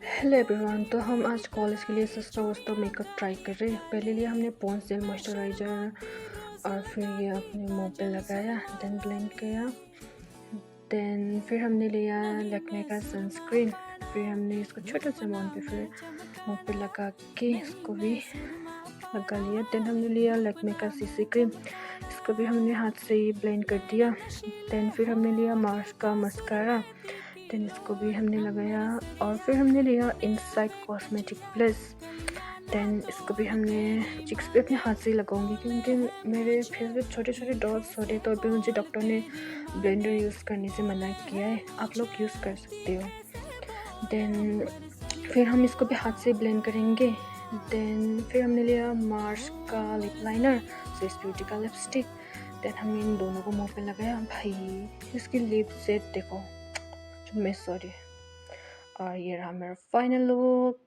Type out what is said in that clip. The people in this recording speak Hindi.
Hello everyone. तो हम आज कॉलेज के लिए सस्ता वस्ता मेकअप ट्राई कर रहे हैं। पहले लिया हमने पॉन्स जेल मॉइस्चराइज़र और फिर ये अपने मुंह पे लगाया, देन ब्लेंड किया। देन फिर हमने लिया लैक्मे का सनस्क्रीन। फिर हमने इसको छोटे से अमाउंट पे फिर मुंह पे लगा के इसको भी लगा लिया। देन हमने लिया लैक्मे का सीसी क्रीम, इसको भी हमने हाथ से ही ब्लेंड कर दिया। देन फिर हमने लिया मार्स का मस्कारा, देन इसको भी हमने लगाया। और फिर हमने लिया इनसाइड कॉस्मेटिक प्लस, देन इसको भी हमने चिक्स पे अपने हाथ से ही लगाऊंगी क्योंकि मेरे फेस पे छोटे छोटे डॉट्स हो रहे, तो अभी मुझे डॉक्टर ने ब्लेंडर यूज़ करने से मना किया है। आप लोग यूज़ कर सकते हो। देन फिर हम इसको भी हाथ से ब्लेंड करेंगे। देन फिर हमने लिया मार्स का लिप लाइनर, स्विस ब्यूटी का लिपस्टिक। देन हमने इन दोनों को मुंह पे लगाया। भाई इसकी लिप सेट देखो, मैं सॉरी। और ये रहा मेरा फाइनल लुक।